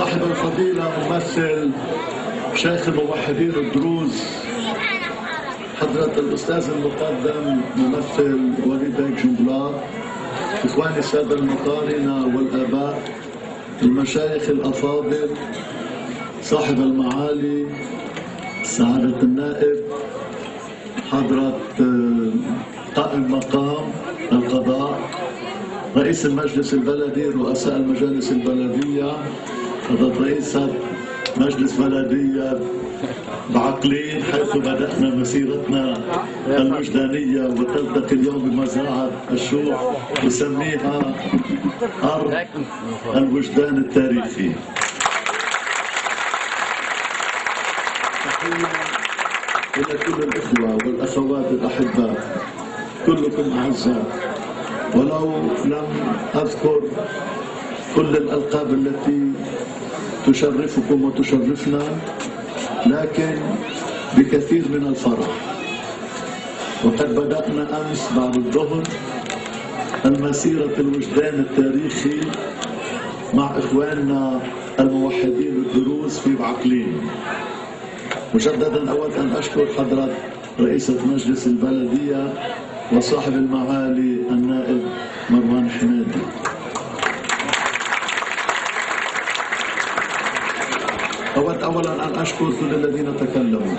صاحب الفضيلة ممثل شيخ الموحدين الدروز حضرة الأستاذ المقدم ممثل وليد بيك جنبلاط، إخواني السادة المقارنة والآباء، المشايخ الأفاضل، صاحب المعالي سعادة النائب، حضرة قائم مقام القضاء، رئيس المجلس البلدي، رؤساء المجالس البلدية، حضرة رئيسة مجلس بلدية بعقلين حيث بدأنا مسيرتنا الوجدانية وتلتقي اليوم بمزرعة الشوف نسميها أرض الوجدان التاريخي. تحية إلى كل الإخوة والأخوات الأحباء، كلكم أعزاء، ولو لم أذكر كل الألقاب التي تشرفكم وتشرفنا، لكن بكثير من الفرح. وقد بدأنا أمس بعد الظهر المسيرة الوجدان التاريخي مع إخواننا الموحدين الدروز في بعقلين. مجددا أود أن أشكر حضرة رئيسة مجلس البلدية وصاحب المعالي النائب مروان حمادي. أود أولا أن أشكر كل الذين تكلموا،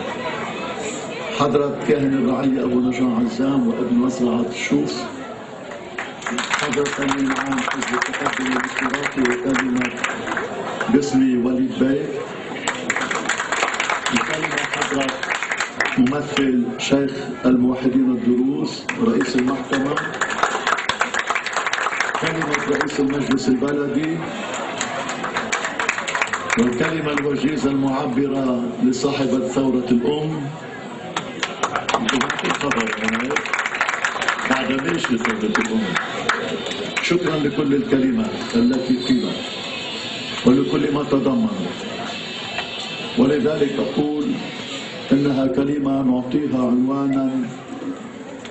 حضرة كاهن الرعية أبو نجاة عزام وابن مزرعة الشوف، حضرة أمين عام حزب التقدم الاشتراكي وكلمة باسمي وليد بيك، وكلمة حضرة ممثل شيخ الموحدين الدروز رئيس المحكمة، كلمة رئيس المجلس البلدي، والكلمة الوجيزة المعبرة لصاحبة ثورة الأم. الخبر بعد ليش لثورة الأم. شكرا لكل الكلمات التي قيلت ولكل ما تضمنت، ولذلك أقول إنها كلمة نعطيها عنوانا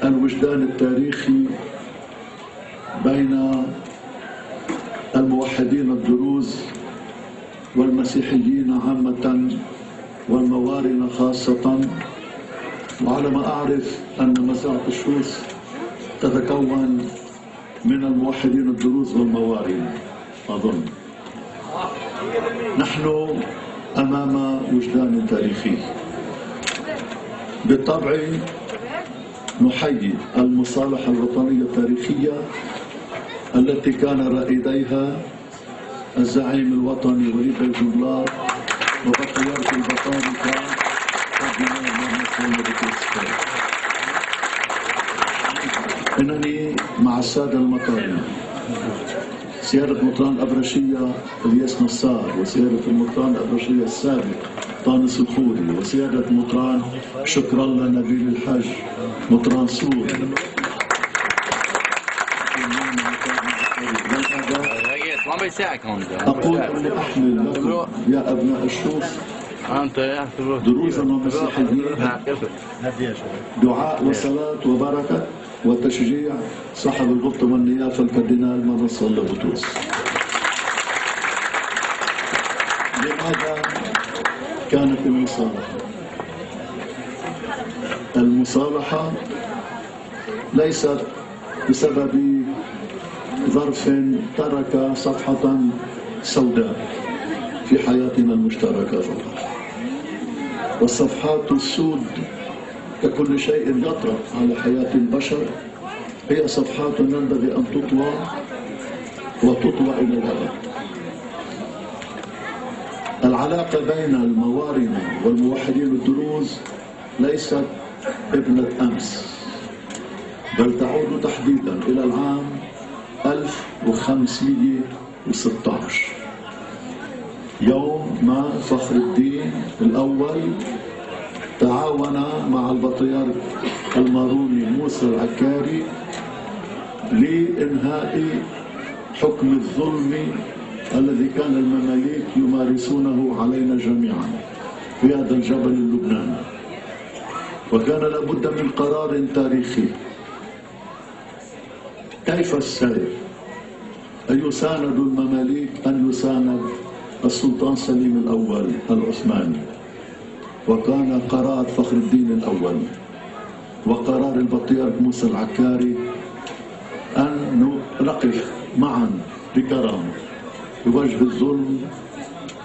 الوجدان التاريخي بين الموحدين الدروز والمسيحيين عامة والموارنة خاصة. وعلى ما أعرف أن مزرعة الشوف تتكون من الموحدين الدروز والموارنة أظن. نحن أمام وجدان تاريخي. بالطبع نحيي المصالحة الوطنية التاريخية التي كان رائديها الزعيم الوطني وليد بيك جنبلاط وبطيارة البطاركة الجنرال محمد سيد الكريستال. إنني مع السادة المطارنة، سيادة مطران الأبرشية الياس نصار، وسيادة المطران الأبرشية السابق طانس الخوري، وسيادة مطران شكر الله نبيل الحج مطران سور، أقول أني أحمل لكم يا أبناء الشوف دروزا ومسيحيين دعاء وصلاة وبركة وتشجيع صاحب الغبطة والنيافة الكاردينال مرس اللبطوس. لماذا كانت المصالحة؟ المصالحة ليست بسبب ظرف ترك صفحة سوداء في حياتنا المشتركة فقط، والصفحات السود ككل شيء يطرق على حياة البشر هي صفحات ينبغي أن تطوى وتطوى إلى الأبد. العلاقة بين الموارنة والموحدين الدروز ليست ابنة أمس، بل تعود تحديدا إلى العام 1516 يوم ما فخر الدين الأول تعاون مع البطريرك الماروني موسى العكاري لإنهاء حكم الظلم الذي كان المماليك يمارسونه علينا جميعا في هذا الجبل اللبناني. وكان لابد من قرار تاريخي. كيف السير؟ أيساند المماليك أن يساند السلطان سليم الأول العثماني، وكان قرار فخر الدين الأول وقرار البطريرك موسى العكاري أن نقف معا بكرامة بوجه الظلم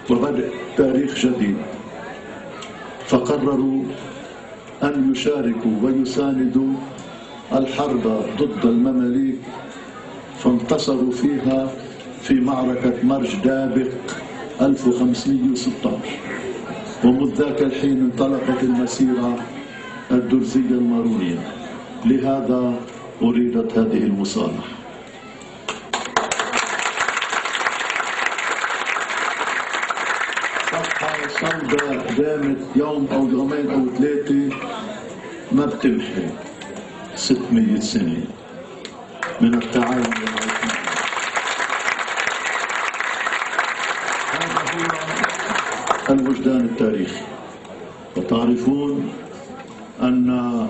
وبدء تاريخ جديد، فقرروا أن يشاركوا ويساندوا الحرب ضد المماليك، فانتصروا فيها في معركة مرج دابق 1516. ومنذ ذاك الحين انطلقت المسيرة الدرزية المارونية. لهذا أريدت هذه المصالحة. صفحة سوداء دامت يوم أو يومين أو ثلاثة ما بتمحي 600 سنة من التعاون مع الإسلام. هذا هو الوجدان التاريخي. وتعرفون أن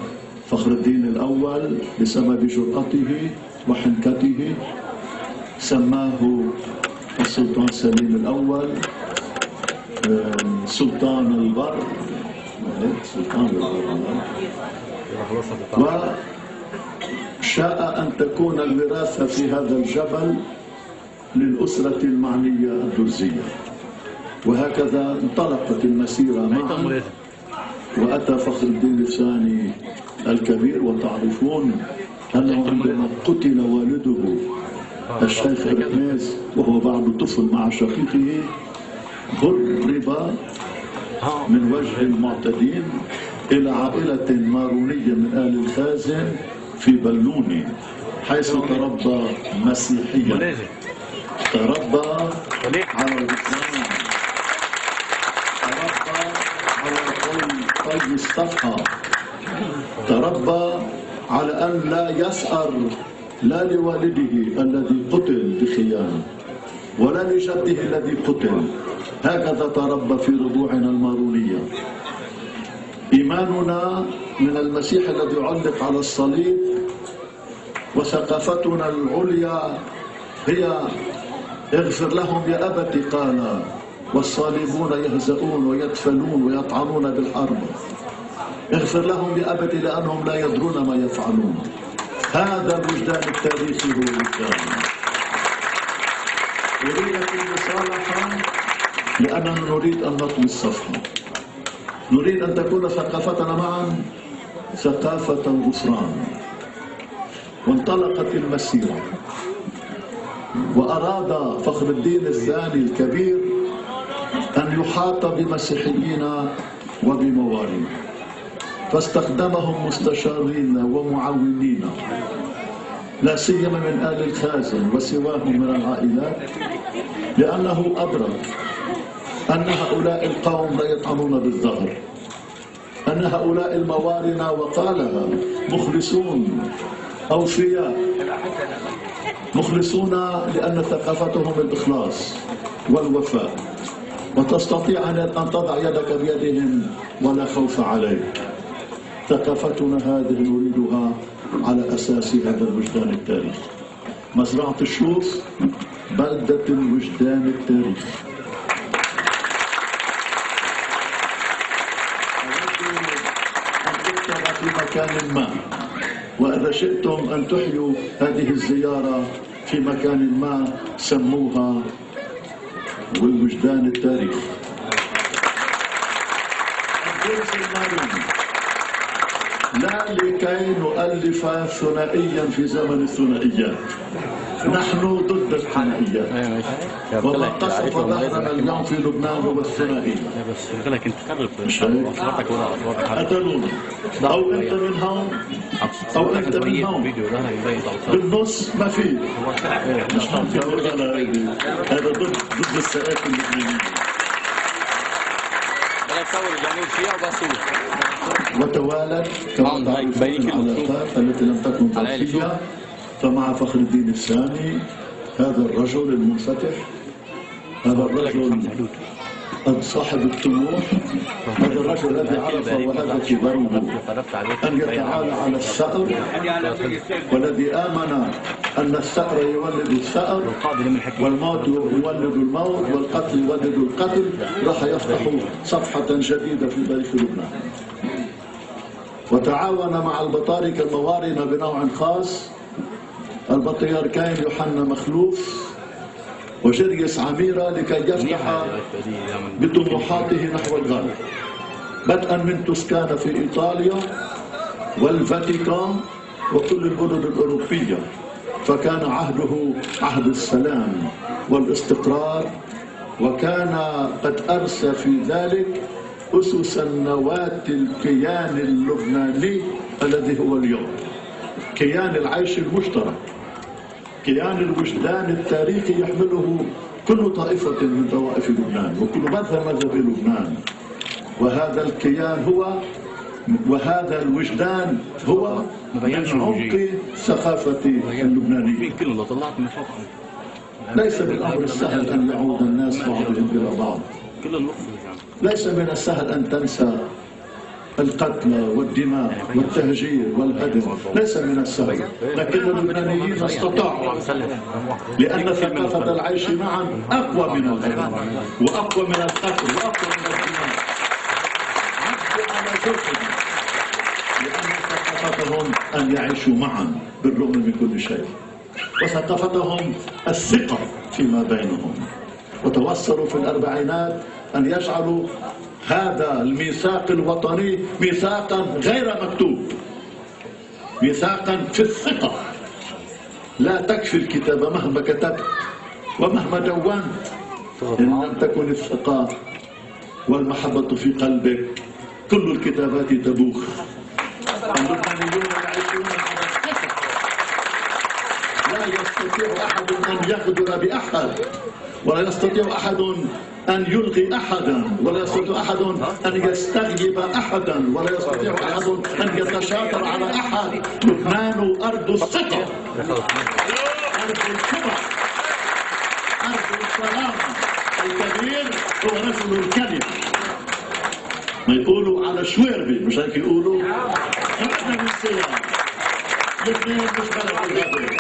فخر الدين الأول بسبب جرأته وحنكته سماه السلطان سليم الأول سلطان البر، وشاء أن تكون الوراثة في هذا الجبل للأسرة المعنية الدرزية. وهكذا انطلقت المسيرة معا، وأتى فخر الدين الثاني الكبير. وتعرفون أنه عندما قتل والده الشيخ إركنيز وهو بعد طفل مع شقيقه هرب من وجه المعتدين إلى عائلة مارونية من آل الخازن في بلوني، حيث تربى مسيحيا، تربى على الإسلام، تربى على قول طي الصفحة، تربى على أن لا يسأر لا لوالده الذي قتل بخيانة ولا لجده الذي قتل. هكذا تربى في ربوعنا المارونية. إيماننا من المسيح الذي علق على الصليب، وثقافتنا العليا هي اغفر لهم يا أبت، قال والصالبون يهزؤون ويدفنون ويطعنون بالحرب، اغفر لهم يا أبت لأنهم لا يدرون ما يفعلون. هذا الوجدان التاريخي هو وجداننا. أريدت المصالحة لأننا نريد أن نطوي الصفحة، نريد أن تكون ثقافتنا معا ثقافة الغفران. وانطلقت المسيرة، وأراد فخر الدين الثاني الكبير أن يحاط بمسيحيين وبموالين، فاستخدمهم مستشارين ومعاونين لا سيما من آل الخازن وسواهم من العائلات، لأنه أدرك أن هؤلاء القوم لا يطعنون بالظهر، أن هؤلاء الموارنة وقالها مخلصون أوفياء، مخلصون لأن ثقافتهم الإخلاص والوفاء، وتستطيع أن تضع يدك بيدهم ولا خوف عليك. ثقافتنا هذه نريدها على أساس هذا الوجدان التاريخي. مزرعة الشوف بلدة الوجدان التاريخي. أن تكتب في مكان ما، وإذا شئتم أن تحيوا هذه الزيارة في مكان ما سموها والوجدان التاريخي. الدرس الماروني لا لكي نؤلف ثنائيا في زمن الثنائيات، نحن ضد الثنائيات، وما قصف ظهرنا اليوم في لبنان هو الثنائي. قتلونا، أو أنت من هون أو أنت من هون، بالنص ما في، مش هذا ضد السائق اللبنانيين. وتوالت العلاقات التي لم تكن ضرورية. فمع فخر الدين الثاني هذا الرجل المنفتح، هذا الرجل صاحب الطموح هذا الرجل الذي عرف وهذا كبره أن يتعالى على الثأر، والذي آمن أن الثأر يولد الثأر والموت يولد الموت والقتل يولد القتل، راح يفتح صفحة جديدة في تاريخ لبنان. وتعاون مع البطاركة الموارنة بنوع خاص البطريركين يوحنا مخلوف وجريس عميرة لكي يفتح بطموحاته نحو الغرب، بدءا من توسكانا في إيطاليا والفاتيكان وكل المدن الأوروبية، فكان عهده عهد السلام والاستقرار، وكان قد أرسى في ذلك أسس النواة الكيان اللبناني الذي هو اليوم كيان العيش المشترك، كيان الوجدان التاريخي يحمله كل طائفة من طوائف لبنان وكل مذهب لبنان، وهذا الكيان هو وهذا الوجدان هو من عمق ثقافة اللبنانية. ليس بالأمر السهل أن يعود الناس بعضهم إلى بعض، ليس من السهل أن تنسى القتل والدماء والتهجير والهدم، ليس من السهل، لكن اللبنانيين استطاعوا، لأن ثقافة العيش معا أقوى من الهدم وأقوى من القتل وأقوى من الدماء، نبدأ على جرحهم، لأن ثقافتهم أن يعيشوا معا بالرغم من كل شيء، وثقافتهم الثقة فيما بينهم، وتوصلوا في الأربعينات أن يجعلوا هذا الميثاق الوطني ميثاقا غير مكتوب، ميثاقا في الثقة. لا تكفي الكتابة مهما كتبت ومهما دونت إن لم تكن الثقة والمحبة في قلبك كل الكتابات تبوخ. اللبنانيون يعيشون على الثقة، لا يستطيع أحد أن يغدر بأحد، ولا يستطيع أحد أن يلغي أحدا، ولا يستطيع أحد أن يستغيب أحدا، ولا يستطيع أحد أن يتشاطر على أحد. لبنان أرض الثقة، أرض الكبر، أرض السلام. الكبير هو رجل الكلمة، ما يقولوا على شويربي مش هيك يقولوا احنا من السيارة. لبنان مش بلد الغابة،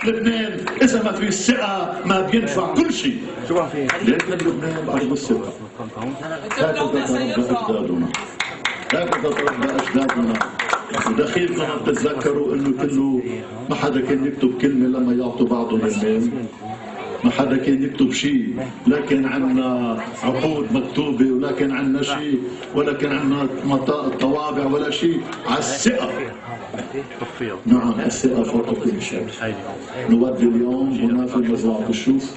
لبنان إذا ما في الثقة ما بينفع كل شيء. لكن لبنان أرض الثقة. هكذا تربى أجدادنا، هكذا تربى أجدادنا. ودخيلكم عم تتذكروا إنه كله ما حدا كان يكتب كلمة لما يعطوا بعضهم المال، ما حدا كان يكتب شيء، لكن عندنا عقود مكتوبة، ولكن عندنا شيء، ولكن عندنا طوابع ولا شيء. على الثقة، نعم الثقة فوق كل شيء. نودي اليوم هنا في مزرعة الشوف،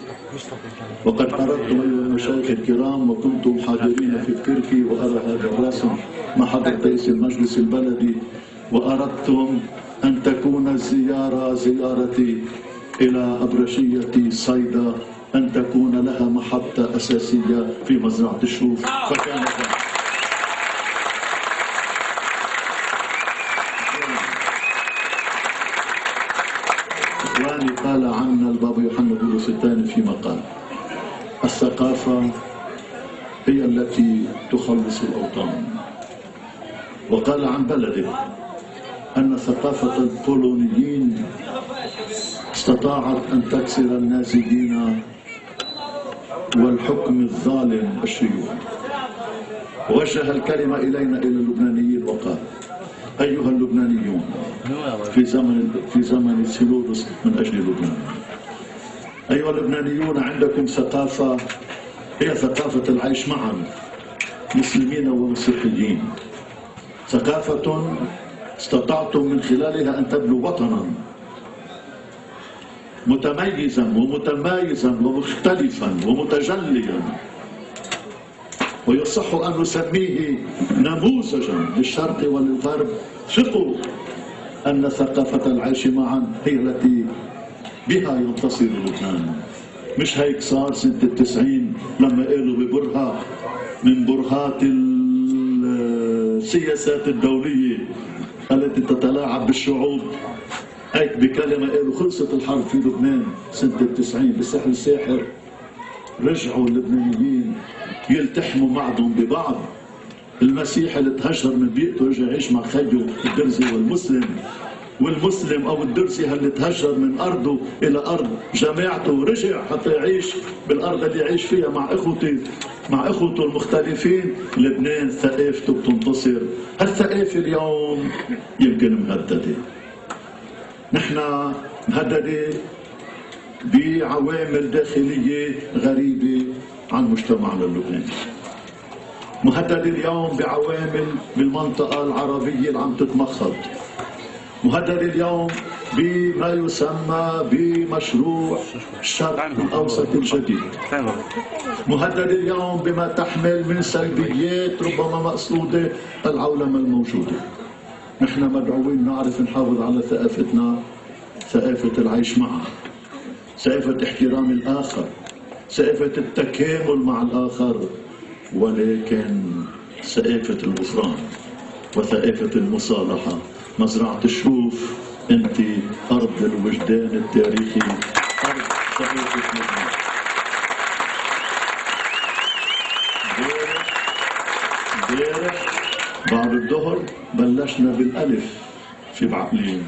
وقد أردتم أيها المشايخ الكرام وكنتم حاضرين في الكركي، وأرى هذا الرسم مع حضرة رئيس المجلس البلدي، وأردتم أن تكون الزيارة زيارتي إلى أبرشية صيدا أن تكون لها محطة أساسية في مزرعة الشوف، فكان ذلك. إخواني، قال عنا البابا يوحنا بولس الثاني في مقال: الثقافة هي التي تخلص الأوطان. وقال عن بلده أن ثقافة البولونيين استطاعت أن تكسر النازيين والحكم الظالم الشيوعي. وجه الكلمة إلينا إلى اللبنانيين وقال: أيها اللبنانيون، في زمن السيلورس من أجل لبنان، أيها اللبنانيون، عندكم ثقافة هي ثقافة العيش معا، مسلمين ومسيحيين، ثقافة استطعتم من خلالها أن تبنوا وطنا متميزا ومتمايزا ومختلفا ومتجليا، ويصح أن نسميه نموذجا للشرق وللغرب. ثقوا أن ثقافة العيش معا هي التي بها ينتصر لبنان. مش هيك صار سنة 90 لما قالوا ببرهة من برهات السياسات الدولية التي تتلاعب بالشعوب، هيك بكلمة قالوا خلصت الحرب في لبنان سنة 90 بالسحر الساحر، رجعوا اللبنانيين يلتحموا بعضهم ببعض. المسيح اللي تهجر من بيئته رجع يعيش مع خيه الدرزي والمسلم او الدرزي اللي تهجر من ارضه الى ارض جماعته ورجع حتى يعيش بالارض اللي يعيش فيها مع اخوته المختلفين. لبنان ثقافته بتنتصر. هالثقافه اليوم يمكن مهدده. نحن مهدده بعوامل داخليه غريبه عن مجتمعنا اللبناني. مهدد اليوم بعوامل بالمنطقة العربية اللي عم تتمخض. مهدد اليوم بما يسمى بمشروع الشرق الأوسط الجديد. مهدد اليوم بما تحمل من سلبيات ربما مقصودة العولمة الموجودة. نحن مدعوين نعرف نحافظ على ثقافتنا، ثقافة العيش معا، ثقافة احترام الآخر، ثقافة التكامل مع الآخر، ولكن ثقافة الغفران وثقافة المصالحة. مزرعة الشوف أنت أرض الوجدان التاريخي، أرض ثقافة لبنان. امبارح بعد الظهر بلشنا بالألف في بعقلين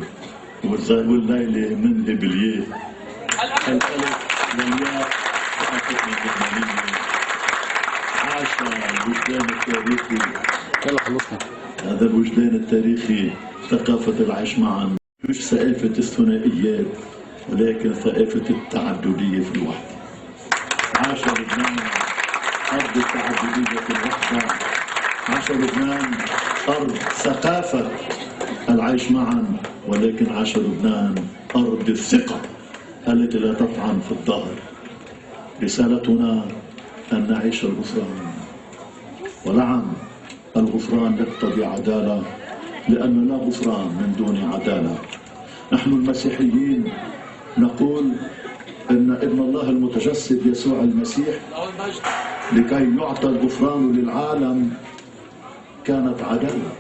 والليلة من بالياء. الألف والياء ثقافتنا اللبنانية. عاش الوجدان التاريخي. هذا الوجدان التاريخي ثقافة العيش معا، مش ثقافة الثنائيات ولكن ثقافة التعددية في الوحدة. عاش لبنان أرض التعددية في الوحدة. عاش لبنان أرض ثقافة العيش معا، ولكن عاش لبنان أرض الثقة التي لا تطعن في الظهر. رسالتنا أن نعيش الغفران. ونعم الغفران يقتضي عدالة، لأن لا غفران من دون عدالة. نحن المسيحيين نقول أن ابن الله المتجسد يسوع المسيح لكي يعطى الغفران للعالم كانت عدالة،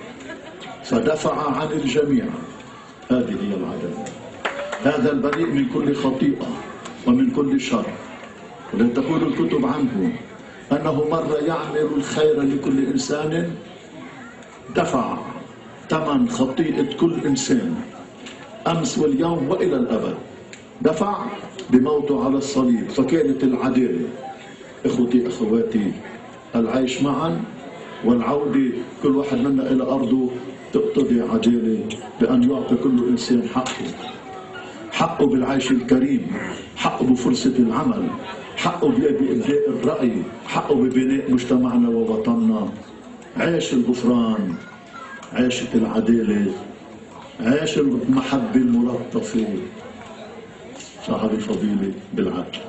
فدفع عن الجميع. هذه هي العدالة. هذا البريء من كل خطيئة ومن كل شر. ولن تقول الكتب عنه أنه مر يعمل الخير لكل إنسان، دفع ثمن خطيئة كل إنسان أمس واليوم وإلى الأبد. دفع بموته على الصليب، فكانت العدالة. إخوتي أخواتي، العيش معا والعودة كل واحد منا إلى أرضه تقتضي عدالة، بأن يعطي كل إنسان حقه بالعيش الكريم، حقه بفرصة العمل، حقه بإبداء الرأي، حقه ببناء مجتمعنا ووطننا. عيش الغفران، عيشة العدالة، عيش المحبة الملطفة. صاحب الفضيلة بالعدل.